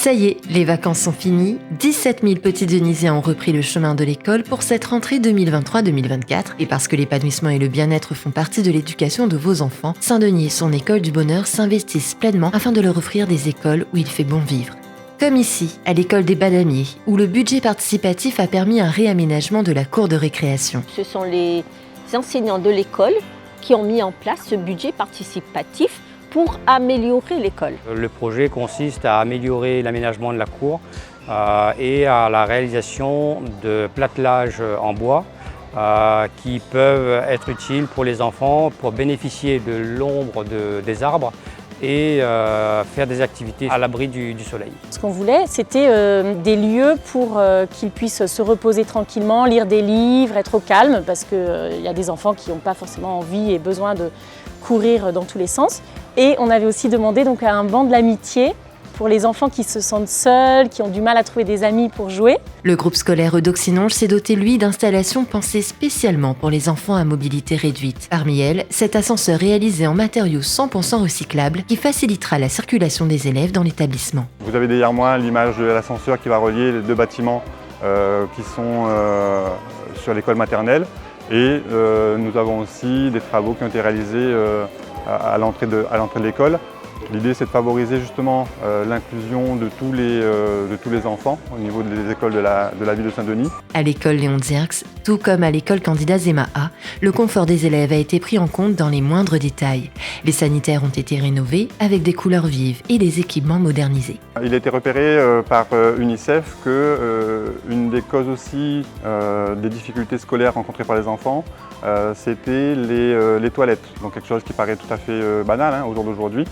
Ça y est, les vacances sont finies. 17 000 petits Denisiens ont repris le chemin de l'école pour cette rentrée 2023-2024. Et parce que l'épanouissement et le bien-être font partie de l'éducation de vos enfants, Saint-Denis et son école du bonheur s'investissent pleinement afin de leur offrir des écoles où il fait bon vivre. Comme ici, à l'école des Badamiers, où le budget participatif a permis un réaménagement de la cour de récréation. Ce sont les enseignants de l'école qui ont mis en place ce budget participatif pour améliorer l'école. Le projet consiste à améliorer l'aménagement de la cour et à la réalisation de plattelages en bois qui peuvent être utiles pour les enfants pour bénéficier de l'ombre des arbres et faire des activités à l'abri du soleil. Ce qu'on voulait, c'était des lieux pour qu'ils puissent se reposer tranquillement, lire des livres, être au calme, parce qu'il y a des enfants qui n'ont pas forcément envie et besoin de courir dans tous les sens. Et on avait aussi demandé donc un banc de l'amitié pour les enfants qui se sentent seuls, qui ont du mal à trouver des amis pour jouer. Le groupe scolaire d'Auxinonge s'est doté, lui, d'installations pensées spécialement pour les enfants à mobilité réduite. Parmi elles, cet ascenseur réalisé en matériaux 100% recyclables qui facilitera la circulation des élèves dans l'établissement. Vous avez derrière moi l'image de l'ascenseur qui va relier les deux bâtiments qui sont sur l'école maternelle. Et nous avons aussi des travaux qui ont été réalisés à l'entrée de l'école. L'idée, c'est de favoriser justement l'inclusion de tous les enfants au niveau des écoles de la ville de Saint-Denis. À l'école Léon Dzierx, tout comme à l'école Candida Zema A, le confort des élèves a été pris en compte dans les moindres détails. Les sanitaires ont été rénovés avec des couleurs vives et des équipements modernisés. Il a été repéré par UNICEF qu'une des causes aussi des difficultés scolaires rencontrées par les enfants, c'était les toilettes. Donc quelque chose qui paraît tout à fait banal au jour d'aujourd'hui.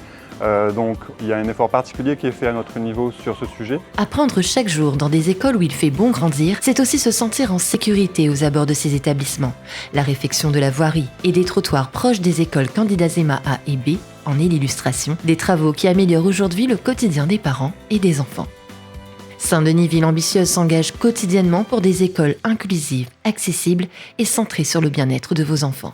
Donc il y a un effort particulier qui est fait à notre niveau sur ce sujet. Apprendre chaque jour dans des écoles où il fait bon grandir, c'est aussi se sentir en sécurité aux abords de ces établissements. La réfection de la voirie et des trottoirs proches des écoles Candida Zema A et B en est l'illustration, des travaux qui améliorent aujourd'hui le quotidien des parents et des enfants. Saint-Denis Ville Ambitieuse s'engage quotidiennement pour des écoles inclusives, accessibles et centrées sur le bien-être de vos enfants.